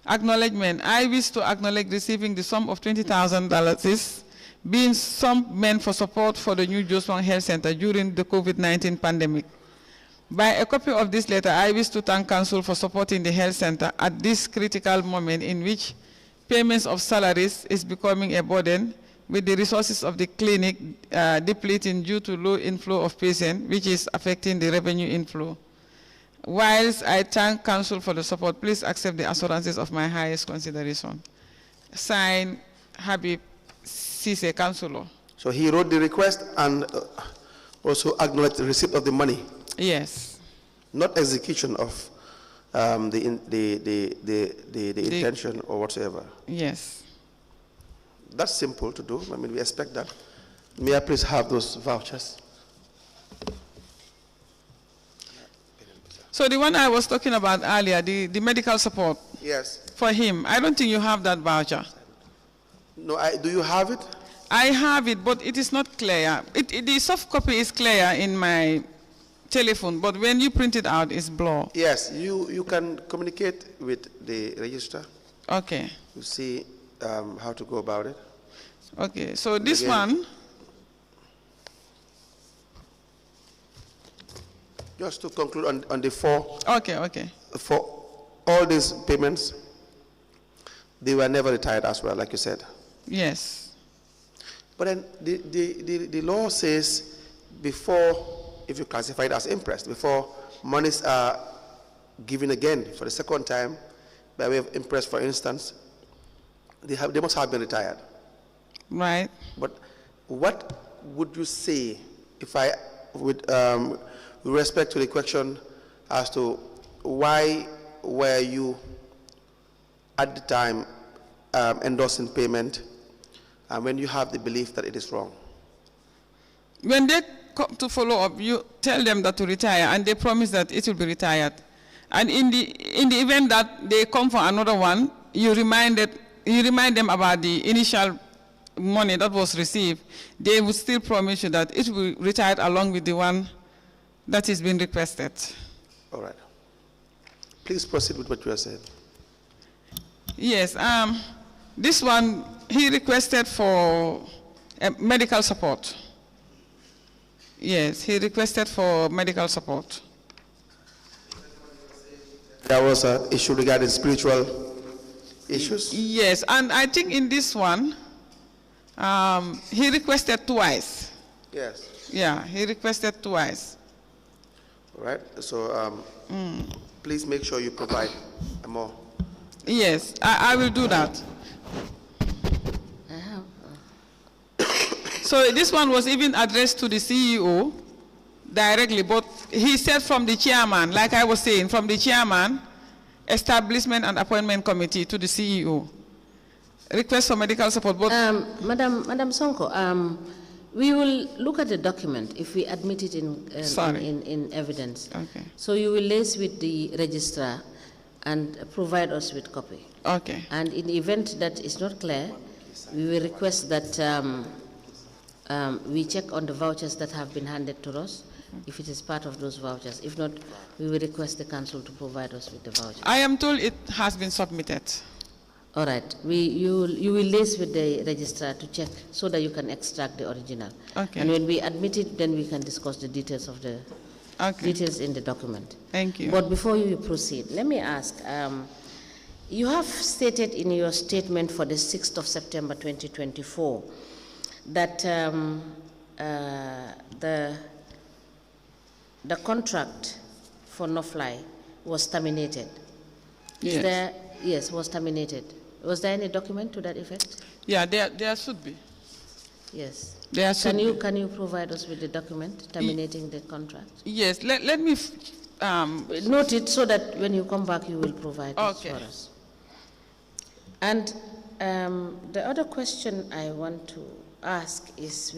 Acknowledgement. I wish to acknowledge receiving the sum of $20,000 being some meant for support for the new Joswang Health Center during the COVID-19 pandemic. By a copy of this letter, I wish to thank Council for supporting the health center at this critical moment in which payments of salaries is becoming a burden, with the resources of the clinic depleting due to low inflow of patients, which is affecting the revenue inflow. Whilst I thank Council for the support, please accept the assurances of my highest consideration. Signed, Habib Cisse, Councillor. So he wrote the request and also acknowledged the receipt of the money. Yes. Not execution of the intention or whatsoever. Yes. That's simple to do. I mean, we expect that. May I please have those vouchers? So the one I was talking about earlier, the medical support. Yes. For him, I don't think you have that voucher. No, do you have it? I have it, but it is not clear. The soft copy is clear in my telephone, but when you print it out, it's blur. Yes, you can communicate with the registrar. Okay. You see how to go about it. Okay, so this one. Just to conclude on the four. Okay, okay. For all these payments, they were never retired as well, like you said. Yes. But then the law says before, if you classify it as interest, before monies are given again for the second time, by way of interest, for instance, they must have been retired. Right. But what would you say if I would, with respect to the question as to why were you at the time endorsing payment when you have the belief that it is wrong? When they come to follow up, you tell them that to retire, and they promise that it will be retired. And in the event that they come for another one, you remind them about the initial money that was received. They will still promise you that it will be retired along with the one that is being requested. All right. Please proceed with what you are saying. Yes. This one, he requested for medical support. Yes, he requested for medical support. There was an issue regarding spiritual issues? Yes, and I think in this one, he requested twice. Yes. Yeah, he requested twice. All right, so please make sure you provide more. Yes, I will do that. So this one was even addressed to the CEO directly, but he said from the chairman, like I was saying, from the chairman, establishment and appointment committee to the CEO. Request for medical support. But Madam Sonko, we will look at the document if we admit it in evidence. Okay. So you will liaise with the registrar and provide us with copy. Okay. And in the event that is not clear, we will request that we check on the vouchers that have been handed to us, if it is part of those vouchers. If not, we will request the council to provide us with the vouchers. I am told it has been submitted. All right. You will liaise with the registrar to check so that you can extract the original. Okay. And when we admit it, then we can discuss the details of the details in the document. Thank you. But before you proceed, let me ask, you have stated in your statement for the 6th of September 2024 that the contract for no-fly was terminated. Yes. Yes, was terminated. Was there any document to that effect? Yeah, there should be. Yes. There should be. Can you provide us with the document terminating the contract? Yes. Let me note it so that when you come back, you will provide it for us. And the other question I want to ask is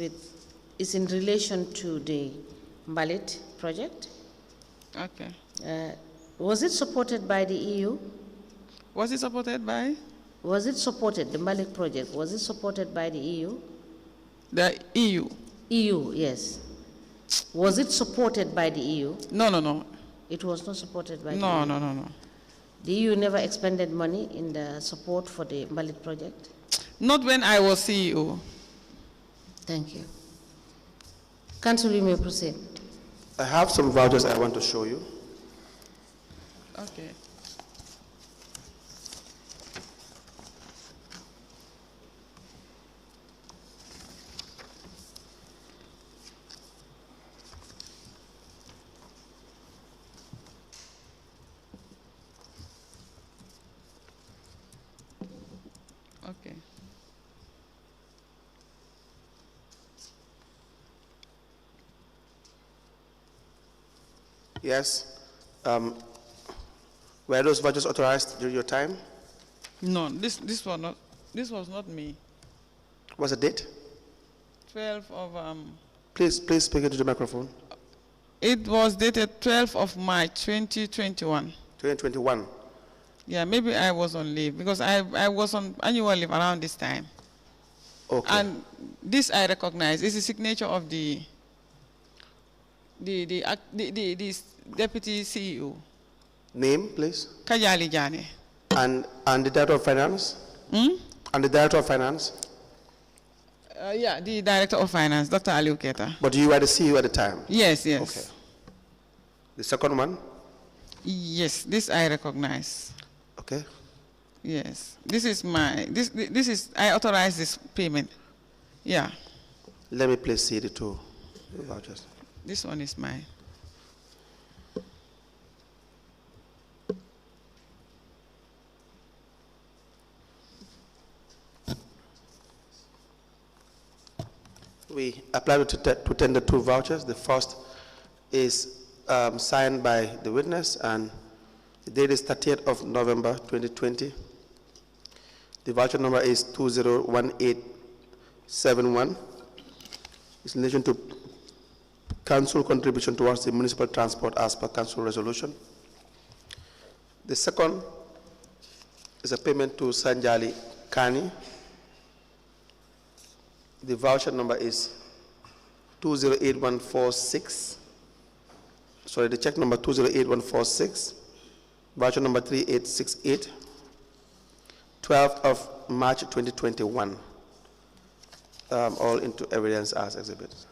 in relation to the Mbalit project. Okay. Was it supported by the EU? Was it supported by? Was it supported, the Mbalit project, was it supported by the EU? The EU. EU, yes. Was it supported by the EU? No, no, no. It was not supported by the EU? No, no, no, no. The EU never expended money in the support for the Mbalit project? Not when I was CEO. Thank you. Council, you may proceed. I have some vouchers I want to show you. Okay. Okay. Yes. Were those vouchers authorized during your time? No, this was not me. What's the date? 12 of Please speak into the microphone. It was dated 12th of March 2021. 2021. Yeah, maybe I was on leave because I was on annual leave around this time. Okay. And this I recognize is the signature of the deputy CEO. Name, please. Kajali Jane. And the director of finance? Hmm? And the director of finance? Yeah, the director of finance, Dr. Ali Uketa. But you were the CEO at the time? Yes, yes. Okay. The second one? Yes, this I recognize. Okay. Yes, this is my, this is, I authorize this payment. Yeah. Let me please see the two vouchers. This one is mine. We apply to tender two vouchers. The first is signed by the witness, and the date is 30th of November 2020. The voucher number is 201871. It's in relation to council contribution towards the municipal transport as per council resolution. The second is a payment to Sanjali Kani. The voucher number is 208146. Sorry, the check number 208146. Voucher number 3868. 12th of March 2021. All into evidence as exhibits.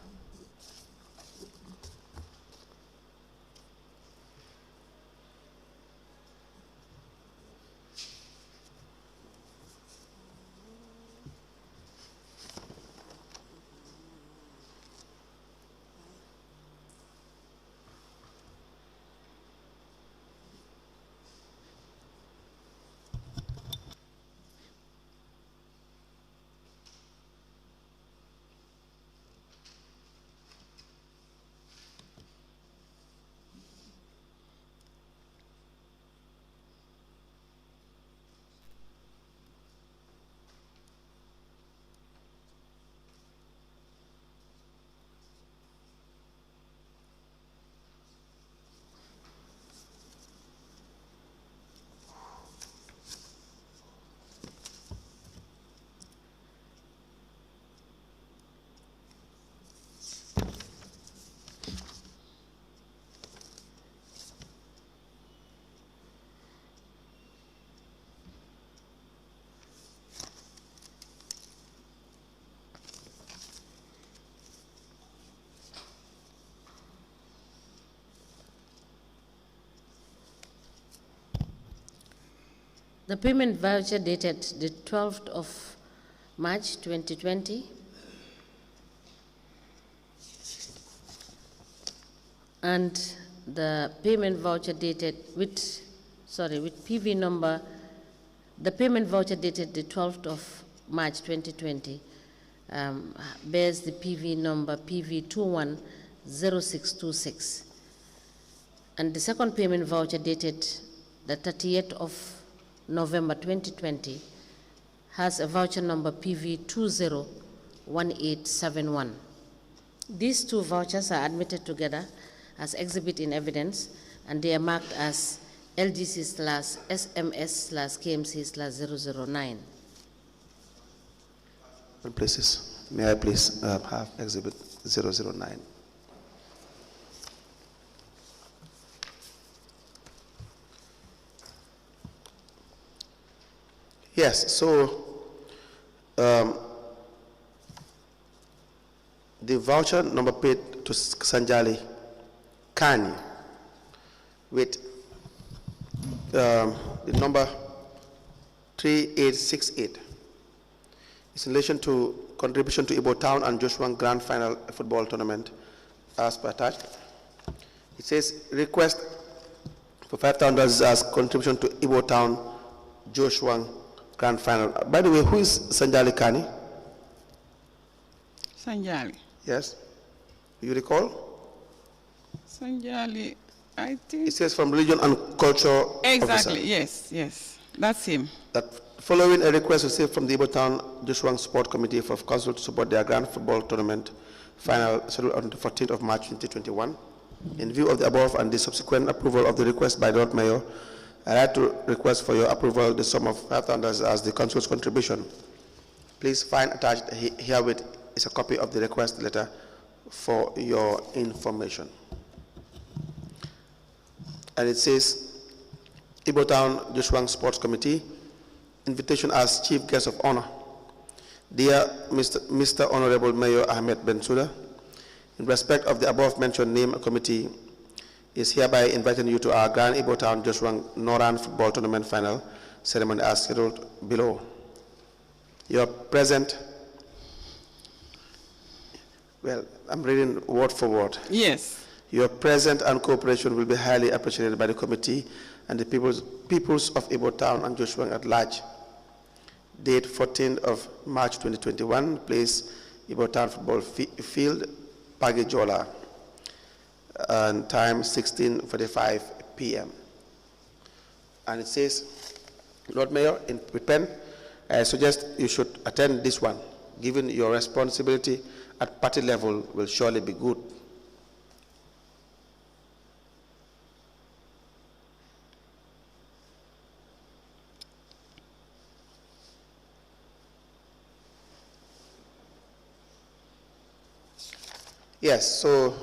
The payment voucher dated the 12th of March 2020 and the payment voucher dated with PV number, the payment voucher dated the 12th of March 2020 bears the PV number PV210626. And the second payment voucher dated the 30th of November 2020 has a voucher number PV201871. These two vouchers are admitted together as exhibit in evidence, and they are marked as LGC/SMS/KMC/009. Places. May I please have exhibit 009. Yes, so the voucher number paid to Sanjali Kani with the number 3868 is in relation to contribution to Ibo Town and Joshua Grand Final football tournament as per attached. It says request for $5,000 as contribution to Ibo Town Joshua Grand Final. By the way, who is Sanjali Kani? Sanjali. Yes. You recall? Sanjali, I think. It says from Religion and Culture Exactly, Officer. yes, yes. That's him. That following a request received from the Ibo Town Joshua Sport Committee for council to support their grand football tournament final scheduled on the 14th of March 2021. In view of the above and the subsequent approval of the request by the Lord Mayor, I'd like to request for your approval the sum of $5,000 as the council's contribution. Please find attached herewith is a copy of the request letter for your information. And it says, Ibo Town Joshua Sports Committee, invitation as chief guest of honor. Dear Mr. Honorable Mayor Ahmed Bensouda, in respect of the above mentioned name committee is hereby inviting you to our Grand Ibo Town Joshua Noran football tournament final ceremony as scheduled below. Your present, well, I'm reading word for word. Yes. Your presence and cooperation will be highly appreciated by the committee and the peoples of Ibo Town and Joshua at large. Date 14th of March 2021, place Ibo Town Football Field, Pagijola, and time 16:45 p.m. And it says, Lord Mayor, with pen, I suggest you should attend this one, given your responsibility at party level will surely be good. Yes, so,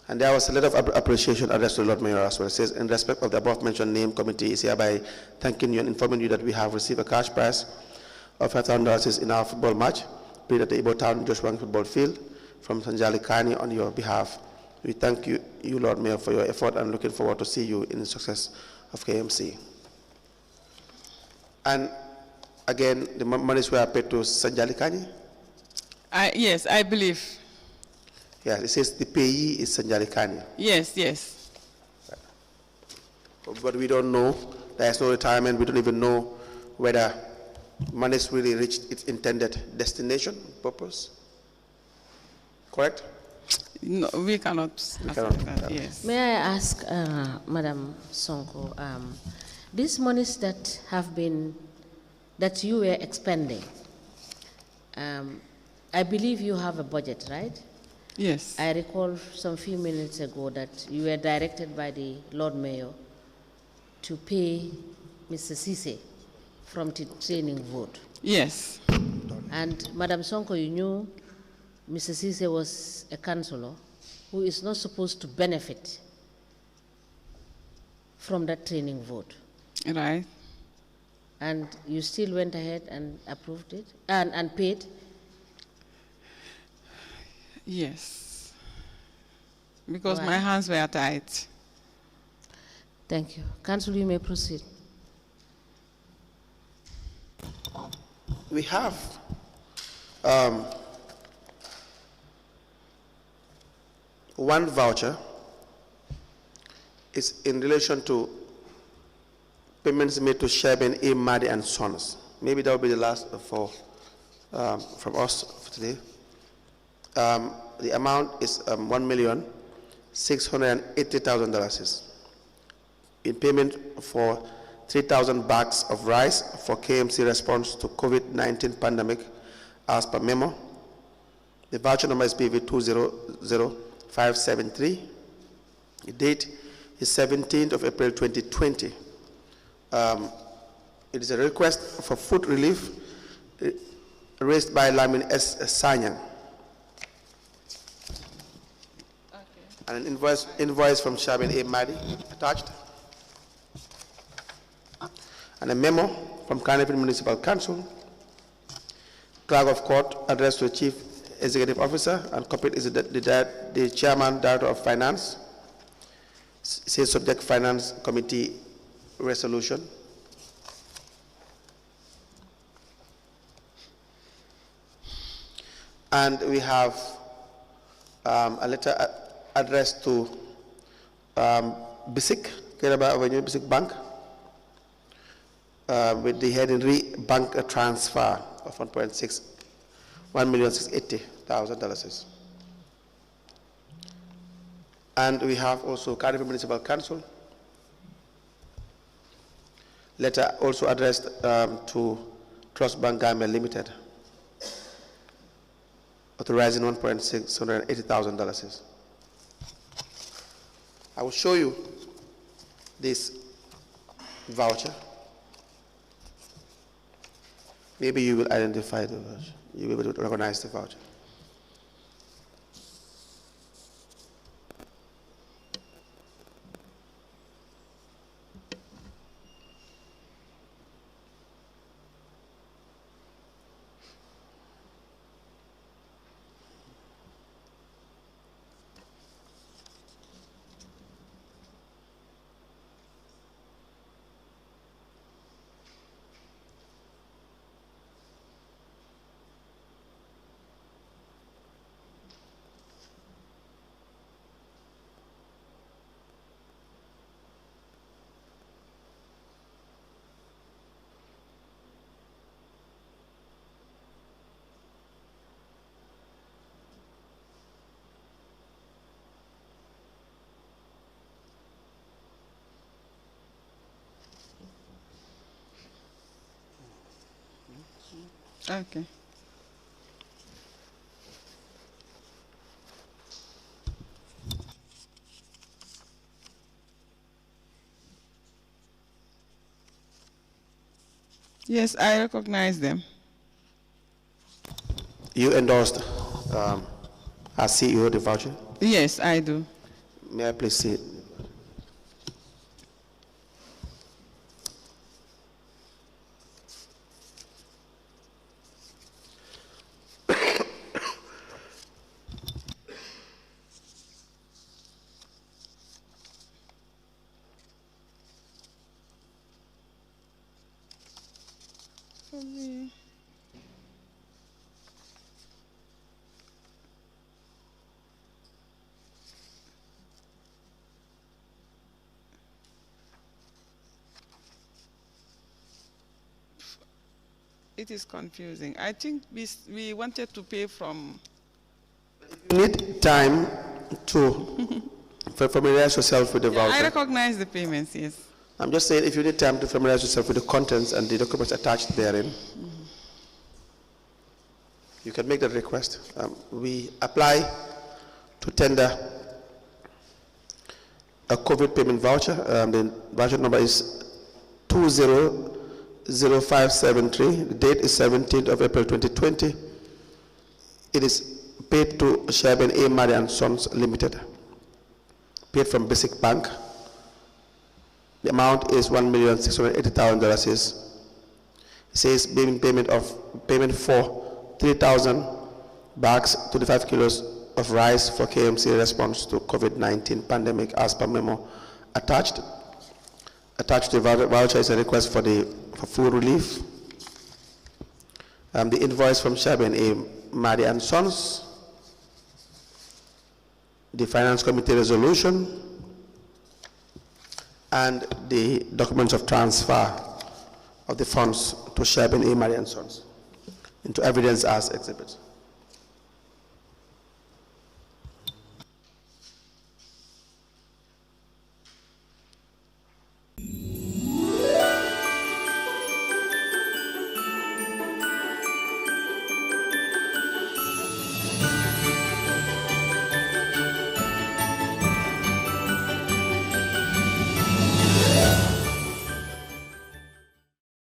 and there was a letter of appreciation addressed to the Lord Mayor as well. It says, in respect of the above mentioned name committee is hereby thanking you and informing you that we have received a cash prize of $5,000 in our football match played at the Ibo Town Joshua football field from Sanjali Kani on your behalf. We thank you, Lord Mayor, for your effort and looking forward to see you in the success of KMC. And again, the monies were paid to Sanjali Kani? Yes, I believe. Yeah, it says the payee is Sanjali Kani. Yes, yes. But we don't know. There is no retirement. We don't even know whether monies really reached its intended destination, purpose. Correct? No, we cannot. Yes. May I ask, Madam Sonko, these monies that have been, that you were expending, I believe you have a budget, right? Yes. I recall some few minutes ago that you were directed by the Lord Mayor to pay Mr. Sise from the training vote. Yes. And Madam Sonko, you knew Mr. Sise was a councillor who is not supposed to benefit from that training vote. Right. And you still went ahead and approved it and paid? Yes. Because Why? my hands were tied. Thank you. Council, you may proceed. We have one voucher. Is in relation to payments made to Sheben A. Madi and Sons. Maybe that will be the last from us for today. The amount is $1,680,000 in payment for 3,000 bags of rice for KMC response to COVID-19 pandemic as per memo. The voucher number is PV 200573. The date is 17th of April 2020. It is a request for food relief raised by Lamin S. Sanyang. And an invoice from Shabin A. Madi attached. And a memo from Carnegie Municipal Council. Clerk of Court addressed to the Chief Executive Officer, and copied is the Chairman, Director of Finance. Says subject Finance Committee resolution. And we have a letter addressed to BISIC, Keraba Avenue BISIC Bank, with the heading bank transfer of $1,680,000. And we have also Cardiff Municipal Council, letter also addressed to Trust Bank Gambia Limited, authorizing $1,680,000. I will show you this voucher. Maybe you will identify the voucher. You will be able to recognize the voucher. Okay. Yes, I recognize them. You endorsed as CEO the voucher? Yes, I do. May I please see it? It is confusing. I think we wanted to pay from... You need time to familiarize yourself with the voucher. I recognize the payments, yes. I'm just saying if you need time to familiarize yourself with the contents and the documents attached therein, you can make that request. We apply to tender a COVID payment voucher. The voucher number is 200573. The date is 17th of April 2020. It is paid to Shaben A. Madi and Sons Limited, paid from Basic Bank. The amount is $1,680,000. It says payment for 3,000 bags, 25 kilos of rice for KMC response to COVID-19 pandemic as per memo attached. Attached to the voucher is a request for food relief. The invoice from Shaben A. Madi and Sons, the Finance Committee resolution, and the documents of transfer of the funds to Shaben A. Madi and Sons into evidence as exhibits.